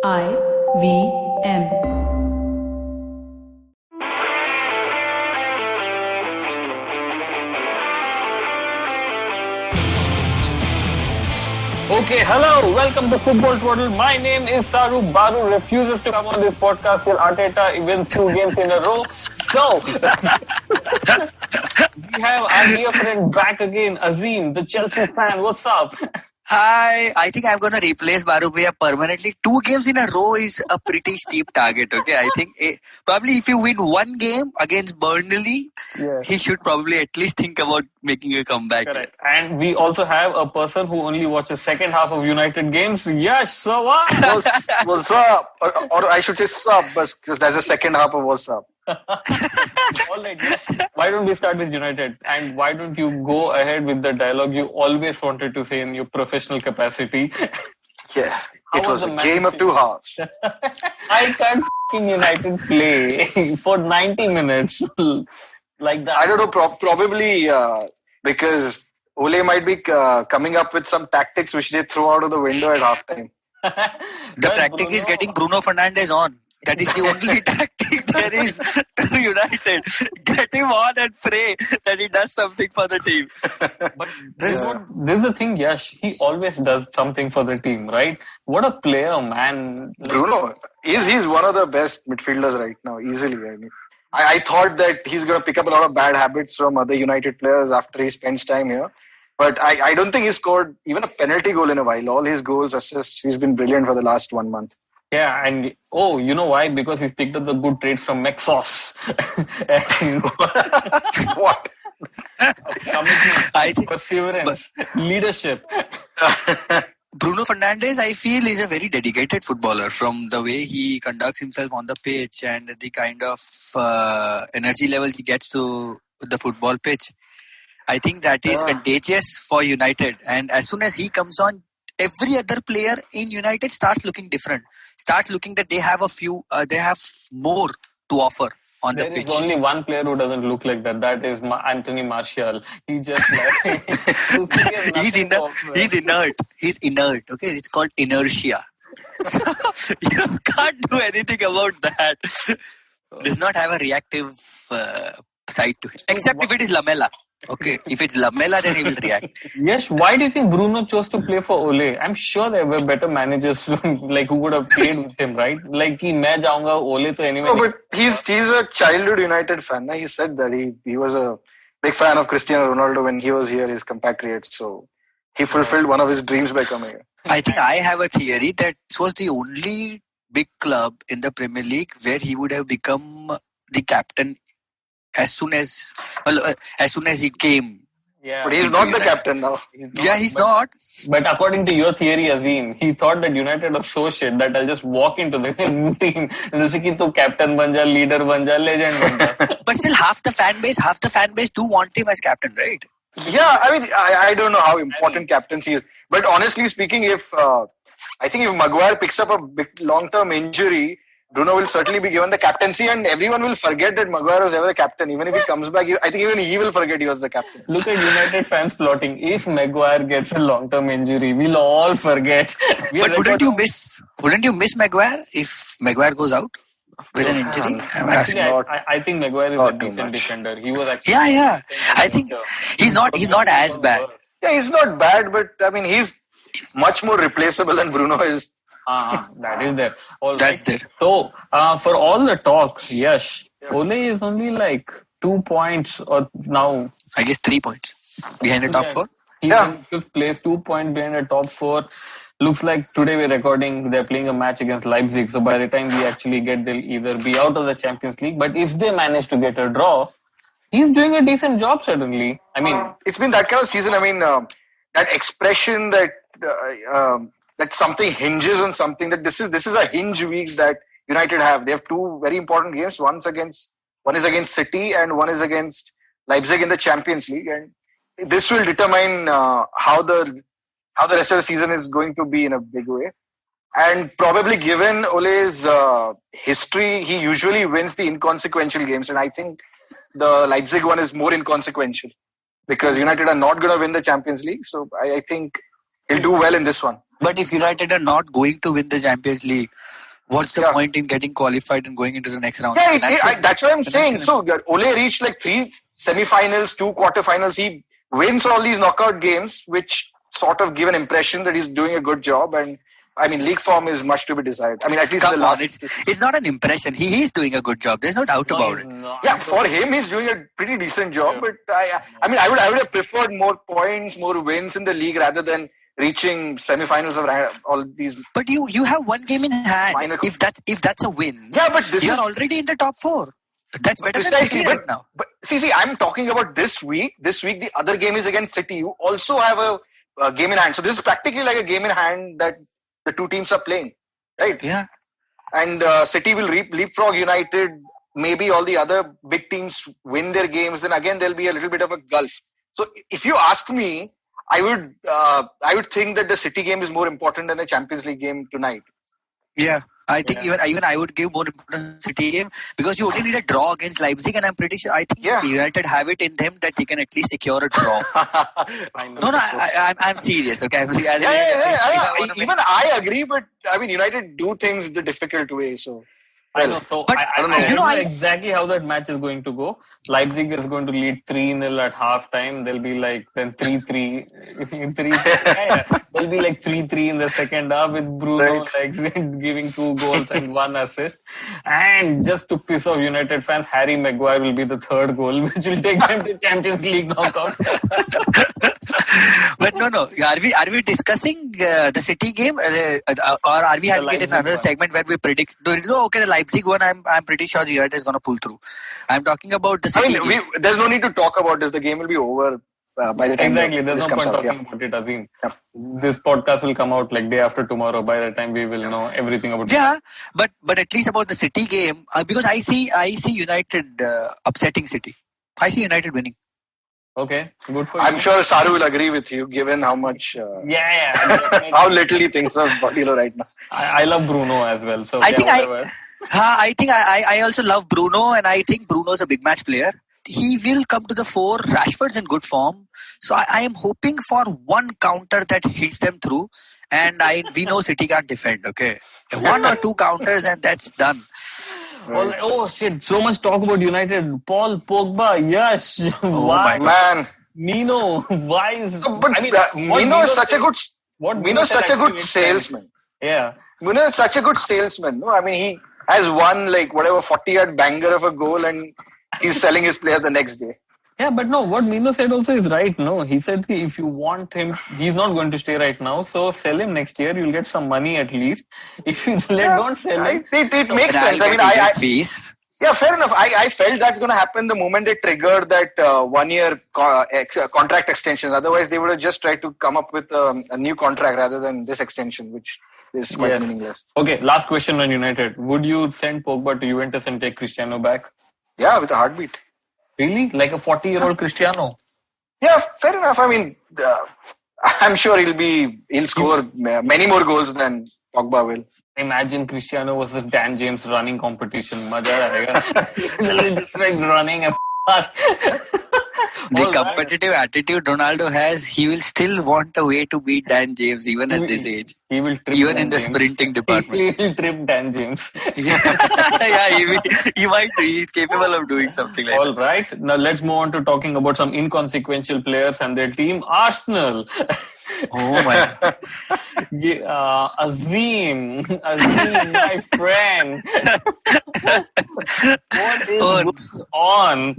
IVM. Okay, hello, welcome to Football Twaddle. My name is Saru. Baru refuses to come on this podcast till Arteta wins 2 games in a row. So, we have our dear friend back again, Azeem, the Chelsea fan. What's up? Hi, I think I'm going to replace Baru Bhaiya permanently. 2 games in a row is a pretty steep target, okay? I think probably if you win 1 game against Burnley, he should probably at least think about making a comeback. Correct. And we also have a person who only watches second half of United games. Yash, so what? What's up? Or I should say sub, because there's a second half of what's up. All right, why don't we start with United? And why don't you go ahead with the dialogue you always wanted to say in your professional capacity? Yeah, it was a game of 2 halves. I can't United play for 90 minutes like that. I don't know, probably because Ole might be coming up with some tactics which they throw out of the window at halftime. The tactic is getting Bruno Fernandes on. That is the only tactic there is to United. Get him on and pray that he does something for the team. But this is the thing, Yash. He always does something for the team, right? What a player, man. Bruno, he's one of the best midfielders right now, easily. I mean, I thought that he's going to pick up a lot of bad habits from other United players after he spends time here. But I don't think he scored even a penalty goal in a while. All his goals, assists, he's been brilliant for the last 1 month. Yeah, and you know why? Because he's picked up the good trade from Mexos. What? Commitment, perseverance, leadership. Bruno Fernandes, I feel, is a very dedicated footballer from the way he conducts himself on the pitch and the kind of energy level he gets to the football pitch. I think that is contagious for United. And as soon as he comes on, every other player in United starts looking different. Starts looking that they have they have more to offer on the pitch. There is only one player who doesn't look like that. That is Anthony Martial. He just he's inert. He's inert. Okay, it's called inertia. So you can't do anything about that. Does not have a reactive side to it, except if it is Lamela. Okay, if it's Lamela, then he will react. Yes, why do you think Bruno chose to play for Ole? I'm sure there were better managers like who would have played with him, right? Like, मैं जाऊंगा Ole तो anyway. No, but he's a childhood United fan. He said that he was a big fan of Cristiano Ronaldo when he was here, his compatriot. So he fulfilled one of his dreams by coming here. I think I have a theory that this was the only big club in the Premier League where he would have become the captain as soon as he came. Yeah, but he's not the captain now. He's not. But according to your theory, Azeem, he thought that United was so shit that I'll just walk into the team and say कि तू captain बन जा, leader बन जा, legend बन जा. But still, half the fan base do want him as captain, right? Yeah, I mean, I don't know how important captaincy is. But honestly speaking, I think if Maguire picks up a big long-term injury, Bruno will certainly be given the captaincy, and everyone will forget that Maguire was ever the captain. Even if he comes back, I think even he will forget he was the captain. Look at United fans plotting. If Maguire gets a long-term injury, we'll all forget. But wouldn't you miss Maguire if Maguire goes out with an injury? I think Maguire is a decent defender. He was actually. Yeah. I think he's not as bad. Yeah, he's not bad, but I mean, he's much more replaceable than Bruno is. That is there. That's there. So, for all the talk, Yash, Ole is only like 2 points or now. I guess 3 points behind the top 4. He's in 5th place, 2 points behind the top 4. Looks like today we're recording, they're playing a match against Leipzig. So by the time we actually get, they'll either be out of the Champions League. But if they manage to get a draw, he's doing a decent job, certainly. I mean, it's been that kind of season. I mean, that expression that something hinges on something, that this is a hinge week that United have. They have 2 very important games. One is against City and one is against Leipzig in the Champions League, and this will determine how the rest of the season is going to be in a big way. And probably given Ole's history, he usually wins the inconsequential games, and I think the Leipzig one is more inconsequential because United are not going to win the Champions League. So I think he'll do well in this one. But if United are not going to win the Champions League, what's the point in getting qualified and going into the next round? Yeah, that's what I'm saying. So Ole reached like 3 semi-finals, 2 quarter-finals. He wins all these knockout games, which sort of give an impression that he's doing a good job. And I mean, league form is much to be desired. I mean, at least in the last... It's not an impression. He is doing a good job. There's no doubt about it. Yeah, for him, he's doing a pretty decent job. Yeah. But I mean, I would have preferred more points, more wins in the league rather than reaching semi-finals of all these. But you have one game in hand. If that's a win, yeah, but you're already in the top 4. That's better than City right now. But see, I'm talking about this week. This week, the other game is against City. You also have a game in hand. So this is practically like a game in hand that the two teams are playing, right? Yeah. And City will leapfrog United. Maybe all the other big teams win their games. Then again, there'll be a little bit of a gulf. So if you ask me, I would think that the City game is more important than the Champions League game tonight. Yeah. I think even I would give more importance to City game because you only need a draw against Leipzig, and I'm pretty sure I think United have it in them that they can at least secure a draw. I'm serious. Okay, even I agree, but I mean United do things the difficult way. So I know. So but I don't know. I know exactly how that match is going to go. Leipzig is going to lead 3-0 at halftime. They'll be like then 3-3. They'll be like 3-3 in the second half with Bruno giving 2 goals and 1 assist. And just to piss off United fans, Harry Maguire will be the 3rd goal, which will take them to Champions League knockout. But no. Are we discussing the City game, or are we having it in another segment where we predict? Okay, the Leipzig one, I'm pretty sure United is going to pull through. I'm talking about the City game. There's no need to talk about this. The game will be over by the time. Exactly. There's no point talking about it, Azeem. Yeah. This podcast will come out like day after tomorrow. By the time we will know everything about it. Yeah, but at least about the City game, because I see United upsetting City. I see United winning. Okay, good for you. I'm sure Saru will agree with you, given how much, how little he thinks of Twaddle right now. I love Bruno as well. So I think I also love Bruno, and I think Bruno is a big match player. He will come to the fore. Rashford's in good form, so I am hoping for one counter that hits them through. And we know City can't defend. Okay, 1 or 2 counters, and that's done. Right. Oh shit! So much talk about United. Paul, Pogba, Yash. Why? Man. Mino, why is? But Mino is such a good. Mino is such a good salesman. Yeah. Mino is such a good salesman. No, I mean he has won 40-yard banger of a goal, and he's selling his player the next day. Yeah, but no, what Mino said also is right. No, he said if you want him, he's not going to stay right now. So sell him next year. You'll get some money at least. If you don't sell him, it makes sense. I mean, yeah, fair enough. I felt that's going to happen the moment they triggered that 1-year contract extension. Otherwise, they would have just tried to come up with a new contract rather than this extension, which is quite meaningless. Okay, last question on United. Would you send Pogba to Juventus and take Cristiano back? Yeah, with a heartbeat. Really? Like a 40-year-old Cristiano? Yeah, fair enough. I mean, I'm sure he'll score many more goals than Pogba will. Imagine Cristiano versus Dan James running competition. Maja aayega. Just like running and fast. The competitive attitude Ronaldo has, he will still want a way to beat Dan James even at this age. He will trip even Dan in the James. Sprinting department. He will trip Dan James. He might. He's capable of doing something like that. All right. Now let's move on to talking about some inconsequential players and their team. Arsenal. Oh my God. Azeem, my friend. What is going on?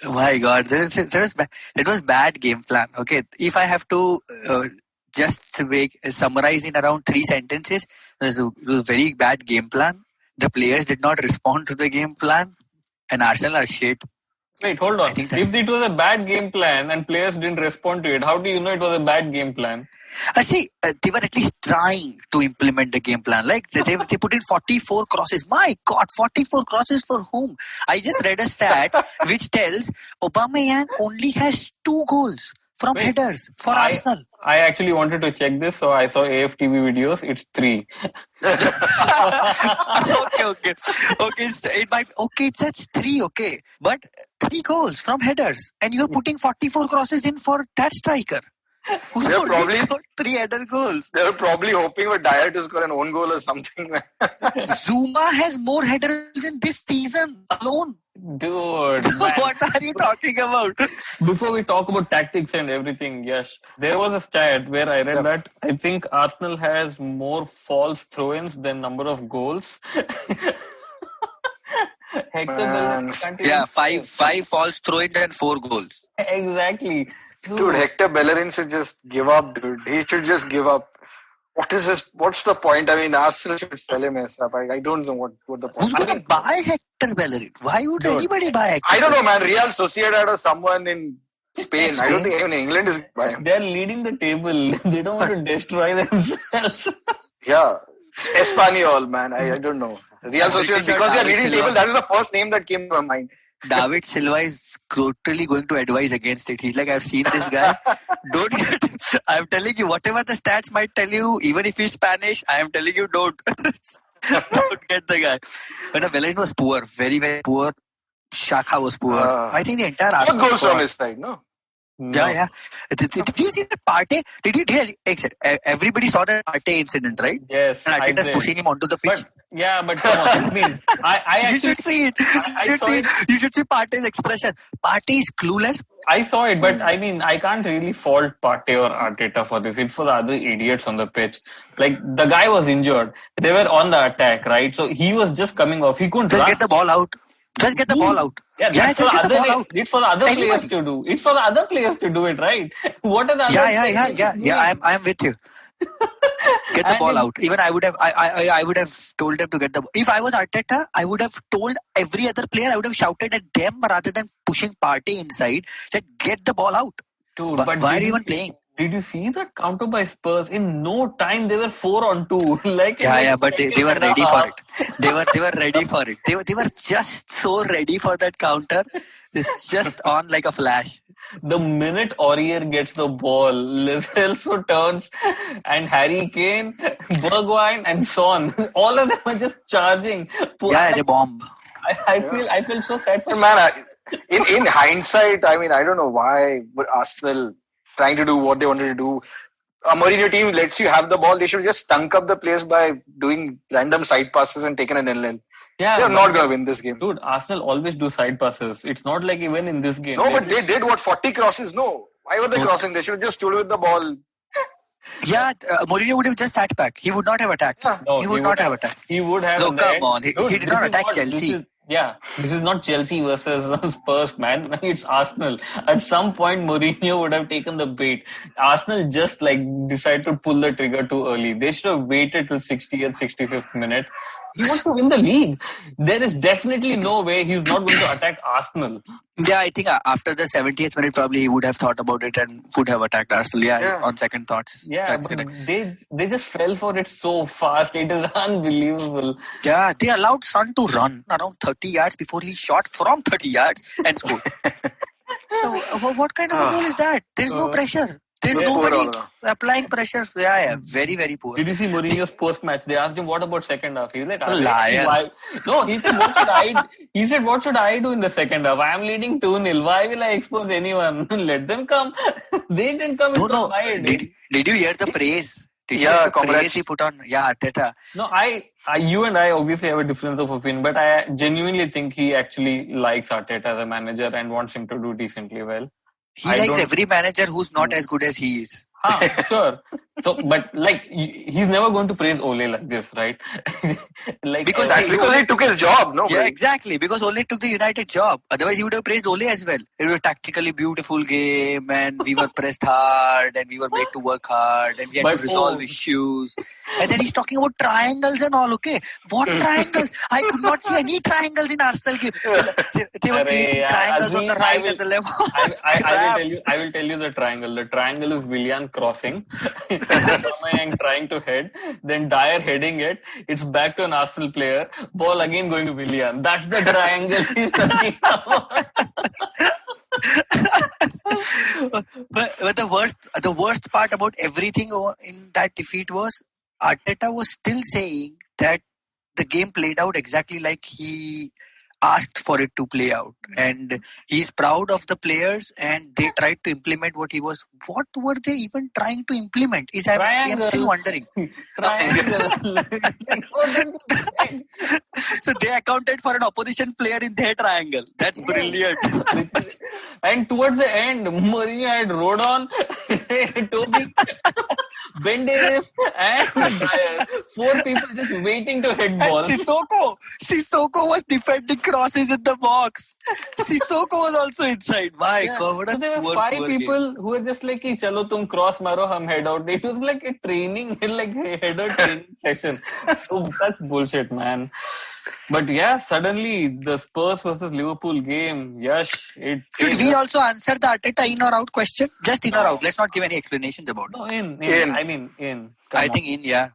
My God, it was bad game plan. Okay, if I have to just summarize in around 3 sentences, it was a very bad game plan. The players did not respond to the game plan, and Arsenal are shit. Wait, hold on. If it was a bad game plan and players didn't respond to it, how do you know it was a bad game plan? They were at least trying to implement the game plan. Like they put in 44 crosses. My God, 44 crosses for whom? I just read a stat which tells Aubameyang only has 2 goals from headers for Arsenal. I actually wanted to check this, so I saw AFTV videos. It's 3. Okay. That's 3. Okay, but 3 goals from headers, and you're putting 44 crosses in for that striker. Who scored 3 header goals? They were probably hoping for Dyer to score an own goal or something. Zuma has more headers in this season alone. Dude, man. What are you talking about? Before we talk about tactics and everything, yes, there was a stat where I read that I think Arsenal has more false throw-ins than number of goals. Hector Bellerin can't even Yeah, score. five false throw-ins and 4 goals. Exactly. Dude, Hector Bellerin should just give up, dude. He should just give up. What's the point? I mean, Arsenal should sell him as up. I don't know what the point Who's is. going to buy Hector Bellerin? Why would Dude, anybody buy Hector? I don't know, man. Real Sociedad or someone in Spain. I don't think even England is buying him. They're leading the table. They don't want to destroy themselves. Yeah. Espanyol, man. I don't know. Real Sociedad, because they're leading table, that is the first name that came to my mind. David Silva is totally going to advise against it. He's like, I've seen this guy. Don't get it. I'm telling you, whatever the stats might tell you, even if he's Spanish, I am telling you, don't. Don't get the guy. But Bellerin was poor. Very, very poor. Shaka was poor. I think the entire What Arsenal goes squad- from his side, no? Yeah. Did you see the Partey? Everybody saw the Partey incident, right? Yes. And I Arteta's did. pushing him onto the pitch. But come on. I mean, I You actually should see it. I You should see Partey's expression. Partey is clueless. I saw it, but I mean, I can't really fault Partey or Arteta for this. It's for the other idiots on the pitch. Like, the guy was injured. They were on the attack, right? So he was just coming off. He couldn't Just run. get the ball out. Just get the ball out. Yeah, just get the ball out. It's for the other Anybody. players to do. It's for the other players to do it, right? What are the other players doing? Yeah. I'm with you. Get the ball out. Even I would have told them to get the ball. If I was Arteta, I would have told every other player, I would have shouted at them rather than pushing Partey inside that get the ball out. Dude, But why are did you even playing? Did you see that counter by Spurs? In no time, they were 4-on-2. But they were ready for it. They were ready for it. They were just so ready for that counter. It's just on like a flash. The minute Aurier gets the ball, Lizelso turns, and Harry Kane, Bergwijn, and Son, all of them are just charging. The bomb. I feel so sad for Man, in hindsight, I mean, I don't know why but Arsenal trying to do what they wanted to do. A Mourinho team lets you have the ball. They should just stunk up the place by doing random side passes and taking an nil-nil. Yeah, they're not going to win this game. Dude, Arsenal always do side passes. It's not like even in this game. No, but they did what 40 crosses. No. Why were they crossing? They should have just stood with the ball. Yeah, Mourinho would have just sat back. He would not have attacked. No, he would not have attacked. He would have. No, come on. He did not attack Chelsea. This is not Chelsea versus Spurs, man. It's Arsenal. At some point, Mourinho would have taken the bait. Arsenal just decided to pull the trigger too early. They should have waited till 60th, 65th minute. He wants to win the league. There is definitely no way he's not going to attack Arsenal. Yeah, I think after the 70th minute, probably he would have thought about it and would have attacked Arsenal. Yeah. On second thoughts. Yeah, but they just fell for it so fast. It is unbelievable. Yeah, they allowed Son to run around 30 yards before he shot from 30 yards and scored. So, what kind of a goal is that? There's no pressure. There's nobody applying pressure. Yeah, very, very poor. Did you see Mourinho's post-match? They asked him, what about second half? He's like, liar. No, he said, what should I He said, what should I do in the second half? I am leading 2-0. Why will I expose anyone? Let them come. They didn't come into fight. Did you hear the praise? Praise he put on. Yeah, Arteta. No, you and I obviously have a difference of opinion, but I genuinely think he actually likes Arteta as a manager and wants him to do decently well. He likes every manager who's not as good as he is. Sure. So, but he's never going to praise Ole like this, right? because he took his job, no? Yeah, exactly. Because Ole took the United job. Otherwise, he would have praised Ole as well. It was a tactically beautiful game, and we were pressed hard, and we were made to work hard, and we had to resolve issues. And then he's talking about triangles and all. Okay, what triangles? I could not see any triangles in Arsenal game. They were creating triangles on the right and the left. I will tell you the triangle. The triangle is Willian crossing, Aubameyang trying to head, then Dyer heading it. It's back to an Arsenal player. Ball again going to Willian. That's the triangle he's talking about. But the worst part about everything in that defeat was Arteta was still saying that the game played out exactly like he asked for it to play out, and he's proud of the players, and they tried to implement what were they even trying to implement I'm still wondering. Triangle. Like, what did you think? So they accounted for an opposition player in their triangle. That's brilliant. And towards the end, Mourinho had Rodon, Toby, Benderev, and Dyer. 4 people just waiting to hit balls. And Sissoko was defending crosses in the box. Sissoko was also inside. My God, what a so there were 5 people who were just like, "Chalo, tum cross maro, hum head out." It was like a training, like a header training session. So that's bullshit, man. But yeah, suddenly the Spurs versus Liverpool game, Yash, should we also answer the Arteta in or out question? Just in or out. Let's not give any explanations about it. No, in. I mean, in. I think in, yeah.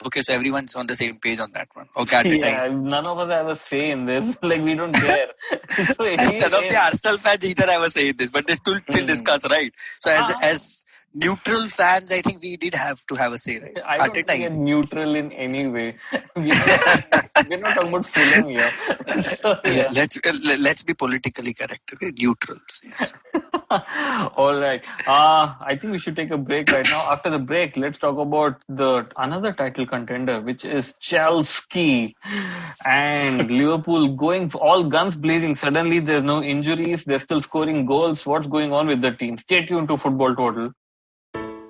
Okay, so everyone's on the same page on that one. Okay, Arteta. Yeah, none of us have a say in this. Like, we don't care. So none of the Arsenal fans either have a say in this, but they still discuss, right? So as neutral fans, I think we did have to have a say, right? I don't think we're neutral in any way. We're not talking about Fulham here. So, yeah. Let's be politically correct. Okay? Neutrals, yes. All right. I think we should take a break right now. After the break, let's talk about another title contender, which is Chelsea. And Liverpool going all guns blazing. Suddenly, there's no injuries. They're still scoring goals. What's going on with the team? Stay tuned to Football Twaddle.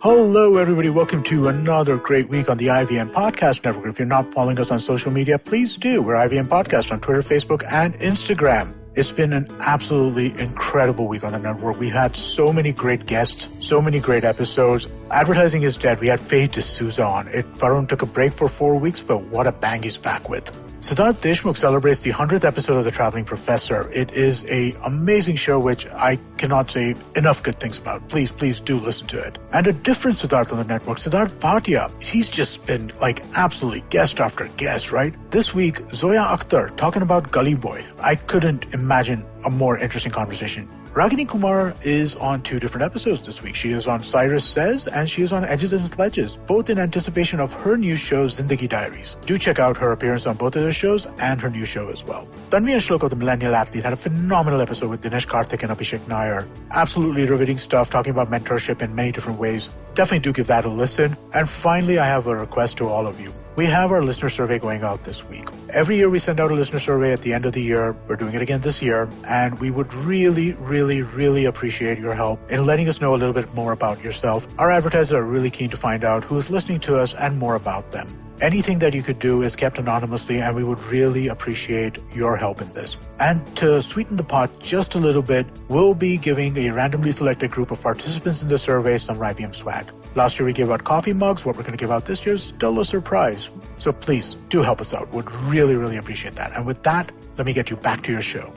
Hello, everybody. Welcome to another great week on the IVM Podcast Network. If you're not following us on social media, please do. We're IVM Podcast on Twitter, Facebook, and Instagram. It's been an absolutely incredible week on the network. We had so many great guests, so many great episodes. Advertising is dead. We had Faye D'Souza on. Varun took a break for 4 weeks, but what a bang he's back with. Siddharth Deshmukh celebrates the 100th episode of The Traveling Professor. It is an amazing show which I cannot say enough good things about. Please do listen to it. And a different Siddharth on the network, Siddharth Bhatia. He's just been like absolutely guest after guest, right? This week, Zoya Akhtar talking about Gully Boy. I couldn't imagine a more interesting conversation. Ragini Kumar is on 2 different episodes this week. She is on Cyrus Says and she is on Edges and Sledges, both in anticipation of her new show, Zindagi Diaries. Do check out her appearance on both of those shows and her new show as well. Tanvi and Shlok of the Millennial Athlete had a phenomenal episode with Dinesh Karthik and Abhishek Nair. Absolutely riveting stuff, talking about mentorship in many different ways. Definitely do give that a listen. And finally, I have a request to all of you. We have our listener survey going out this week. Every year we send out a listener survey at the end of the year. We're doing it again this year. And we would really appreciate your help in letting us know a little bit more about yourself. Our advertisers are really keen to find out who's listening to us and more about them. Anything that you could do is kept anonymously, and we would really appreciate your help in this. And to sweeten the pot just a little bit, we'll be giving a randomly selected group of participants in the survey some IBM swag. Last year we gave out coffee mugs. What we're going to give out this year is still a surprise. So please do help us out. Would really appreciate that. And with that, let me get you back to your show.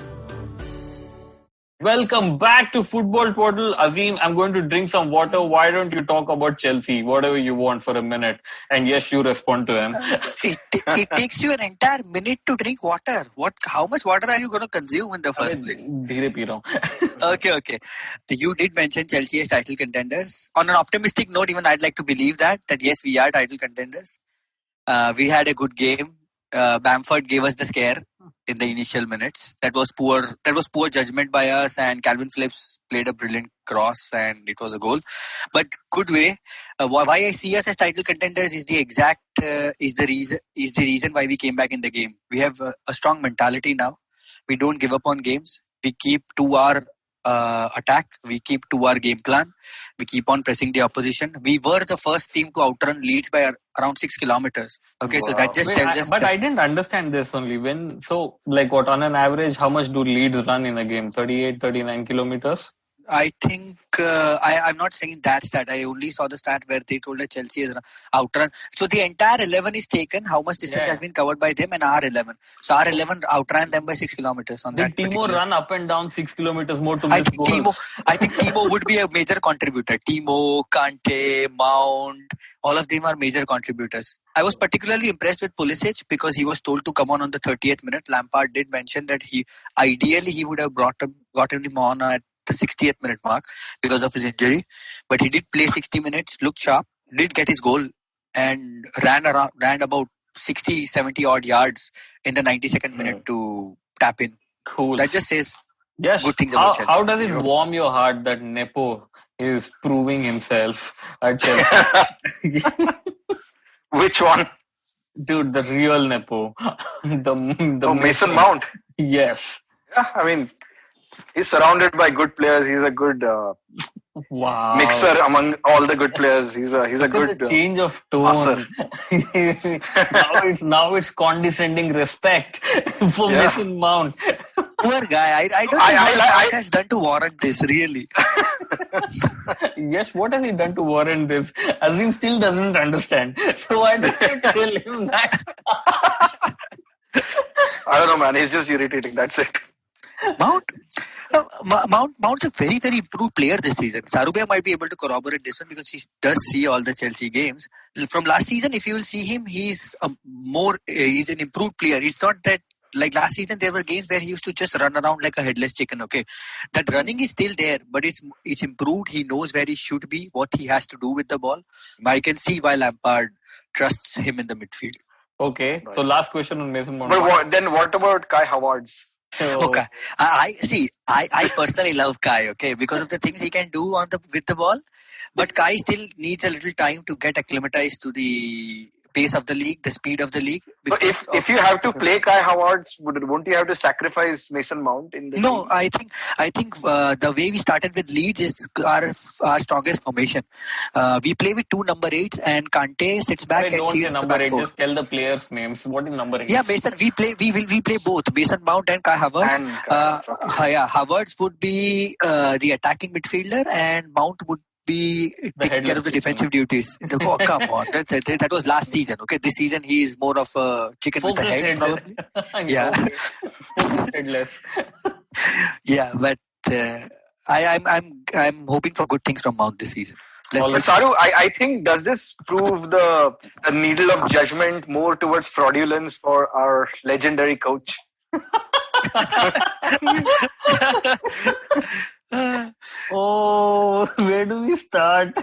Welcome back to Football Twaddle. Azeem, I'm going to drink some water. Why don't you talk about Chelsea? Whatever you want for a minute. And yes, you respond to him. It takes you an entire minute to drink water. How much water are you going to consume in the first place? Dheere pee raha hu. Okay. So you did mention Chelsea as title contenders. On an optimistic note, even I'd like to believe that yes, we are title contenders. We had a good game. Bamford gave us the scare in the initial minutes. That was poor judgment by us, and Calvin Phillips played a brilliant cross and it was a goal. But good way. Why I see us as title contenders is the reason why we came back in the game. We have a strong mentality now. We don't give up on games. We keep to our attack. We keep to our game plan. We keep on pressing the opposition. We were the first team to outrun Leeds by around 6 kilometers. Okay, wow. So that just tells us. But I didn't understand this only. On an average, how much do Leeds run in a game? 38, 39 kilometers? I think I'm not saying that stat. I only saw the stat where they told that Chelsea is outrun. So the entire 11 is taken. How much distance has been covered by them and our 11? So our 11 outran them by 6 kilometers. Did Timo run up and down 6 kilometers more to miss goals? I think Timo would be a major contributor. Timo, Kante, Mount, all of them are major contributors. I was particularly impressed with Pulisic because he was told to come on the 30th minute. Lampard did mention that he would have gotten him on at the 60th minute mark because of his injury, but he did play 60 minutes, looked sharp, did get his goal and ran about 60-70 odd yards in the 92nd minute to tap in. Cool. That just says Yes. good things about Chelsea. How does it warm your heart that Nepo is proving himself at Chelsea? Which one? Dude, the real Nepo. the Mason Mount. Yes. Yeah, I mean, he's surrounded by good players. He's a good Wow. mixer among all the good players. He's a Look good at the change of tone. now it's condescending respect for Mason Mount. Poor guy. I don't know what he has done to warrant this, really. Yes, what has he done to warrant this? Azeem still doesn't understand. So why don't you tell him that? I don't know, man. He's just irritating. That's it. Mount's a very, very improved player this season. Saru might be able to corroborate this one because he does see all the Chelsea games. From last season, if you will see him, he's an improved player. It's not that like last season there were games where he used to just run around like a headless chicken. Okay, that running is still there, but it's improved. He knows where he should be, what he has to do with the ball. I can see why Lampard trusts him in the midfield. Okay, so last question on Mason Mount. But what about Kai Havertz? Okay, I personally love Kai. Okay, because of the things he can do with the ball, but Kai still needs a little time to get acclimatized to the pace of the league, the speed of the league. So if you have to play Kai Havertz, won't you have to sacrifice Mason Mount in the No, team? I think the way we started with Leeds is our strongest formation. We play with 2 number 8s and Kante sits back and she's number 8. Just tell the players' names. What is number 8? Yeah, Mason. We play both Mason Mount and Kai Havertz. Havertz would be the attacking midfielder and Mount would be taking care of the defensive duties. Oh, come on. That was last season. Okay, this season he is more of a chicken with a head, probably. Yeah. Headless. Yeah, but I'm hoping for good things from Mount this season. But Saru, I think does this prove the needle of judgment more towards fraudulence for our legendary coach? Oh, where do we start?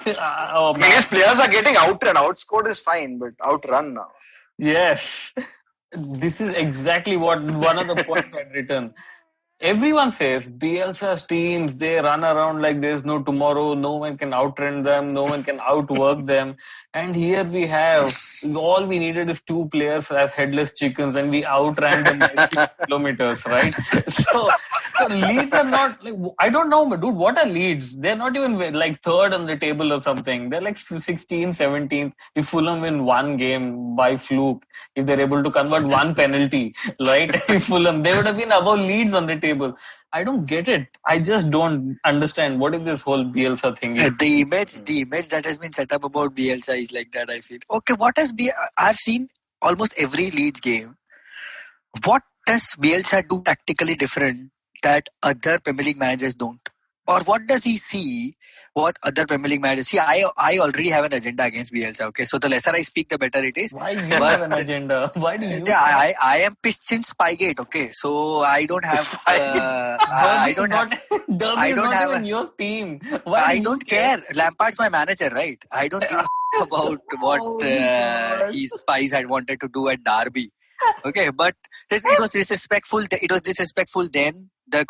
His players are getting outrun. Outscored is fine, but outrun now. Yes. This is exactly what one of the points I'd written. Everyone says Bielsa's teams, they run around like there's no tomorrow. No one can outrun them. No one can outwork them. And here we have, all we needed is 2 players as headless chickens and we outran them by 6 kilometers, right? So Leeds are not, like, I don't know, but dude, what are Leeds? They're not even like 3rd on the table or something. They're like 16th, 17th. If Fulham win 1 game by fluke, if they're able to convert 1 penalty, right? If Fulham, they would have been above Leeds on the table. I don't get it. I just don't understand what is this whole Bielsa thing. The image that has been set up about Bielsa is like that, I feel. Okay, I've seen almost every Leeds game. What does Bielsa do tactically different that other Premier League managers don't? Or what does he see what other Premier League managers see? I already have an agenda against Bielsa, okay? So the lesser I speak, the better it is. Why you have an agenda? Why do you? Yeah, I am pissed since Spygate, okay? So I don't have... I don't have even your team. I don't care. Lampard's my manager, right? I don't give a about what his spies had wanted to do at Derby. Okay, but it was disrespectful. It was disrespectful then. The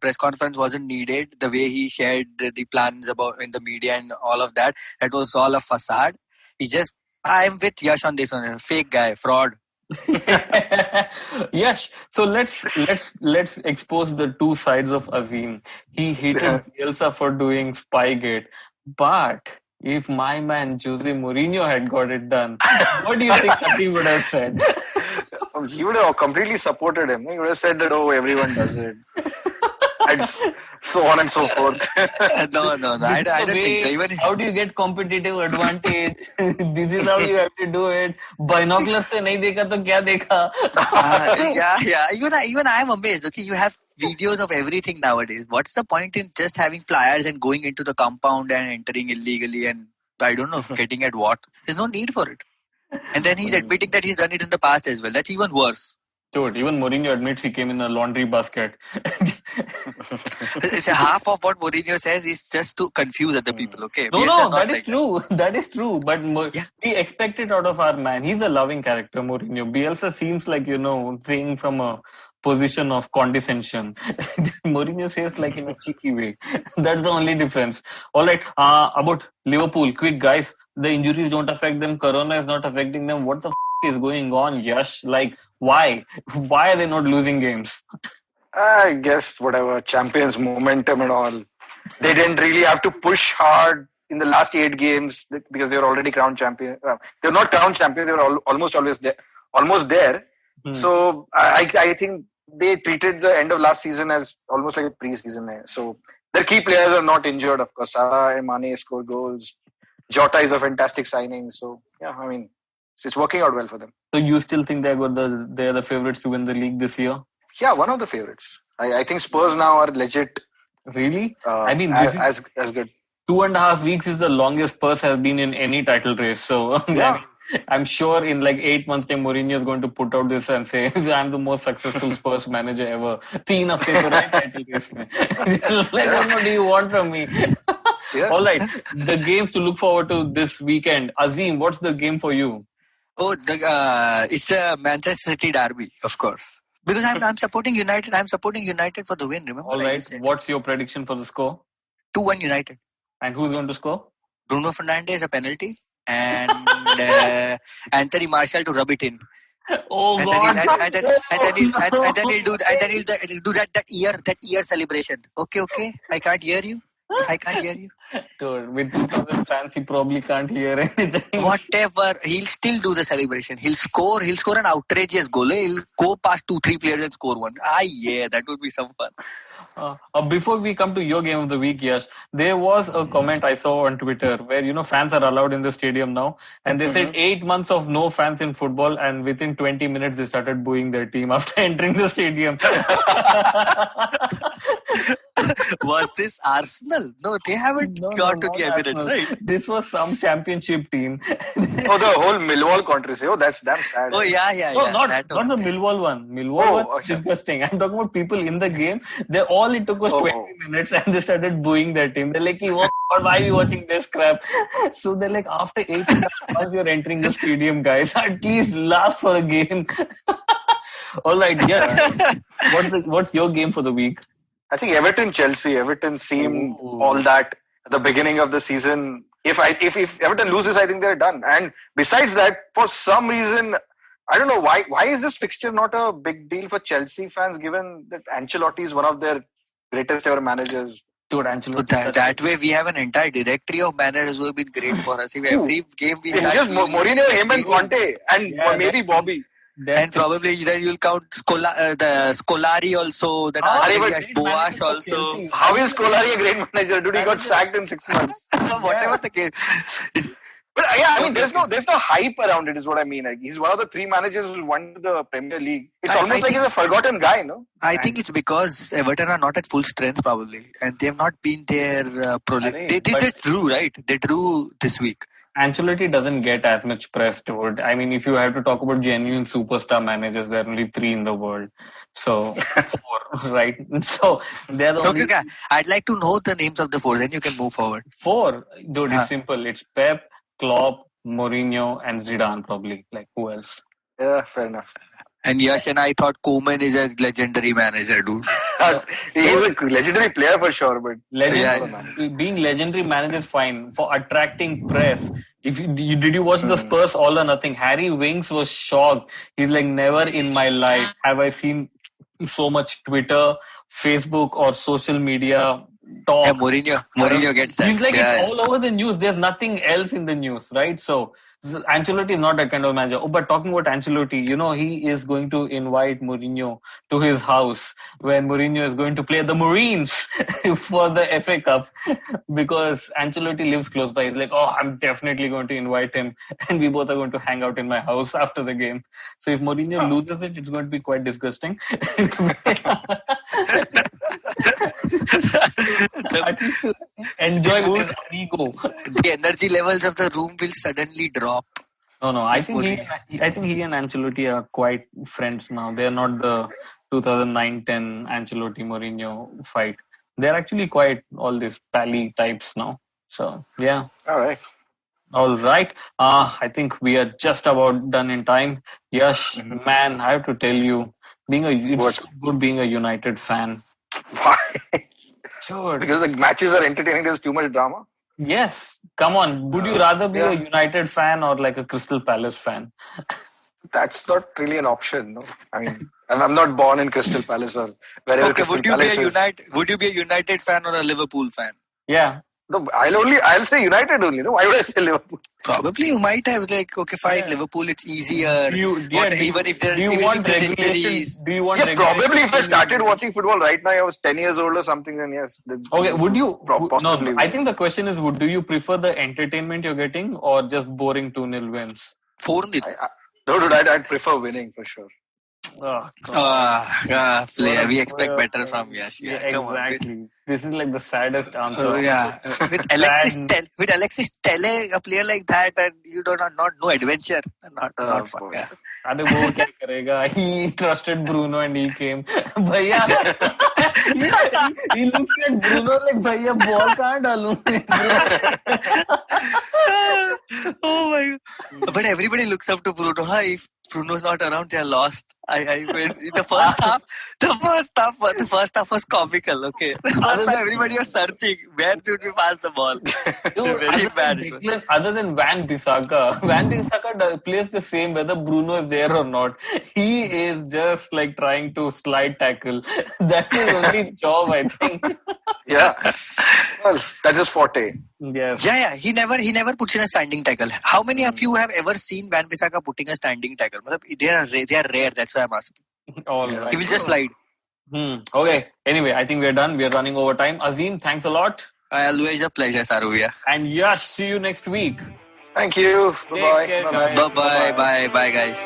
press conference wasn't needed. The way he shared the plans about in the media and all of that, it was all a facade. I'm with Yash on this one. Fake guy, fraud. Yes. So let's expose the 2 sides of Azeem. He hated Bielsa for doing Spygate, but if my man Jose Mourinho had got it done, what do you think Azeem would have said? He would have completely supported him. He would have said that, oh, everyone does it. And so on and so forth. No. I don't think so. Even how do you get competitive advantage? This is how you have to do it. Binocular se nahi dekha to kya dekha? Yeah. Even I am amazed. Okay, you have videos of everything nowadays. What's the point in just having pliers and going into the compound and entering illegally and I don't know, getting at what? There's no need for it. And then he's admitting that he's done it in the past as well. That's even worse. Dude, even Mourinho admits he came in a laundry basket. It's half of what Mourinho says is just to confuse other people. Okay, No, Bielsa that is like true. That is true. But Yeah. we expect it out of our man. He's a loving character, Mourinho. Bielsa seems like, saying from a position of condescension. Mourinho says like in a cheeky way. That's the only difference. All right. About Liverpool, quick guys. The injuries don't affect them. Corona is not affecting them. What the is going on, Yash? Like, why? Why are they not losing games? I guess whatever champions momentum and all. They didn't really have to push hard in the last 8 games because they were already crowned champions. They're not crowned champions. They were almost always there. Almost there. So I think they treated the end of last season as almost like a pre-season. So their key players are not injured. Of course, Salah and Mane scored goals. Jota is a fantastic signing. So yeah, I mean, it's working out well for them. So you still think they're the favorites to win the league this year? Yeah, one of the favorites. I think Spurs now are legit. Really? I mean, as good. 2.5 weeks is the longest Spurs has been in any title race. So Yeah. I'm sure in like 8 months' time, Mourinho is going to put out this and say, I'm the most successful Spurs manager ever. 3 hafte to right title race mein. Like, what do you want from me? Yeah. All right. The games to look forward to this weekend. Azeem, what's the game for you? Oh, it's a Manchester City derby, of course. Because I'm supporting United. I'm supporting United for the win. Remember? All right. What's your prediction for the score? 2-1 United. And who's going to score? Bruno Fernandes a penalty, and Anthony Martial to rub it in. Oh and God! Then he'll do that ear celebration. Okay. I can't hear you. Dude, with 2,000 fans, he probably can't hear anything. Whatever, he'll still do the celebration. He'll score an outrageous goal. He'll go past 2-3 players and score one. Yeah, that would be some fun. Before we come to your game of the week, Yash, there was a comment I saw on Twitter where, fans are allowed in the stadium now. And they said 8 months of no fans in football, and within 20 minutes, they started booing their team after entering the stadium. Was this Arsenal? No, they haven't got to the Emirates, right? This was some championship team. The whole Millwall controversy. Oh, that's damn sad. Oh, yeah. No, not the Millwall one. Millwall one is disgusting. I'm talking about people in the game. All it took was 20 minutes and they started booing their team. They're like, why are you watching this crap? So they're like, after 8 months, you're entering the stadium, guys. At least laugh for a game. All right, yeah. What's your game for the week? I think Everton-Chelsea. Everton seemed all that at the beginning of the season. If Everton loses, I think they're done. And besides that, for some reason, I don't know why is this fixture not a big deal for Chelsea fans, given that Ancelotti is one of their greatest ever managers. Dude, Ancelotti. That way, we have an entire directory of managers who have been great for us. If every game we start... Just Mourinho, him and Conte, and maybe Bobby. And probably then you'll count Scolari also, then Boas also. How is Scolari a great manager? Dude, he got sacked in 6 months. Whatever the case. But yeah, I mean, there's no hype around it, is what I mean. Like, he's one of the 3 managers who won the Premier League. It's almost like he's a forgotten guy, no? I think it's because Everton are not at full strength, probably, and they have not been there. They just drew, right? They drew this week. Ancelotti doesn't get as much press, dude. I mean, if you have to talk about genuine superstar managers, there are only 3 in the world. So, 4, right? So, they're the only... Okay. I'd like to know the names of the 4, then you can move forward. 4? Dude, it's simple. It's Pep, Klopp, Mourinho, and Zidane, probably. Like, who else? Yeah, fair enough. And Yash and I thought Koeman is a legendary manager, dude. He's a legendary player for sure, but... Being legendary manager is fine. For attracting press, did you watch the Spurs All or Nothing? Harry Winks was shocked. He's like, never in my life have I seen so much Twitter, Facebook, or social media talk. Yeah, Mourinho gets that. He's like, it's all over the news. There's nothing else in the news, right? So Ancelotti is not that kind of manager. But talking about Ancelotti, he is going to invite Mourinho to his house when Mourinho is going to play the Marines for the FA Cup, because Ancelotti lives close by. He's like, I'm definitely going to invite him, and we both are going to hang out in my house after the game. So if Mourinho loses it, it's going to be quite disgusting. At least to enjoy with his ego. The energy levels of the room will suddenly drop. No. I think he and Ancelotti are quite friends now. They're not the 2009-10 Ancelotti Mourinho fight. They're actually quite all these pally types now. So yeah. All right. All right. I think we are just about done in time. Yash, man, I have to tell you, it's good being a United fan. Why? Sure. Because the matches are entertaining. There's too much drama. Yes. Come on. Would you rather be a United fan or like a Crystal Palace fan? That's not really an option. No, I mean, I'm not born in Crystal Palace or wherever. Okay, Crystal Palace is. Would you be a United fan or a Liverpool fan? Yeah. No, I'll say United only. No, why would I say Liverpool? Probably you might have Liverpool. It's easier. Even if there are injuries. Do you want? Probably if I started watching football right now, I was 10 years old or something. Then yes. Okay. Would you? Possibly. No. I think the question is: do you prefer the entertainment you're getting or just boring 2-0 wins? 4-0. No, dude, I'd prefer winning for sure. Player. We expect better from Yash. Yeah, exactly. This is like the saddest answer. With Alexis Telle, a player like that, and you do not know adventure. Not fun. Yeah. वो क्या करेगा? He trusted Bruno and he came. भैया, he looks at Bruno like भैया ball कहाँ डालूं? Oh my God! But everybody looks up to Bruno. If Bruno's not around, they are lost. The first half was comical. Okay, the first half everybody was searching where should we pass the ball. Dude, very bad. Other than Van Bissaka plays the same whether Bruno is there or not. He is just like trying to slide tackle. That is only job, I think. Yeah. Well, that is forte. Yes. Yeah. He never puts in a standing tackle. How many of you have ever seen Van Bissaka putting a standing tackle? They are rare. That's why I'm asking. All right. He will just slide. Okay. Anyway, I think we're done. We're running over time. Azeem, thanks a lot. Always a pleasure, Saru. Yeah. And Yash, see you next week. Thank you. Bye-bye. Bye, guys.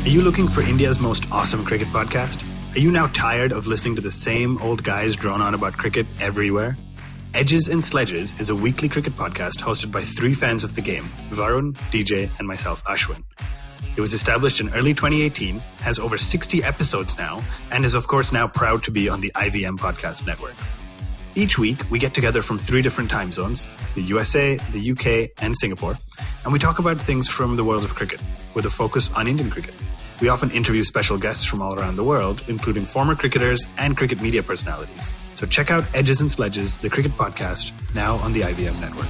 Are you looking for India's most awesome cricket podcast? Are you now tired of listening to the same old guys drone on about cricket everywhere? Edges and Sledges is a weekly cricket podcast hosted by 3 fans of the game, Varun, DJ, and myself, Ashwin. It was established in early 2018, has over 60 episodes now, and is of course now proud to be on the IVM Podcast Network. Each week, we get together from 3 different time zones, the USA, the UK, and Singapore, and we talk about things from the world of cricket, with a focus on Indian cricket. We often interview special guests from all around the world, including former cricketers and cricket media personalities. So check out Edges and Sledges, the cricket podcast, now on the IVM network.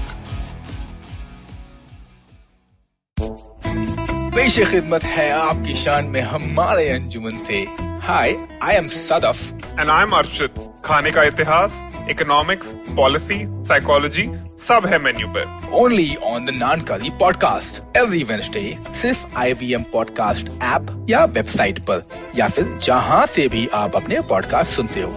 पेश खिदमत है आपकी शान में हमारे अंजुमन से. Hi, I am Sadaf. And I'm Arshit. खाने का इतिहास, economics, policy, psychology, सब है मेन्यू पे. Only on the Naan Curry podcast every Wednesday. सिर्फ IVM podcast ऐप या वेबसाइट पर या फिर जहां से भी आप अपने पॉडकास्ट सुनते हो.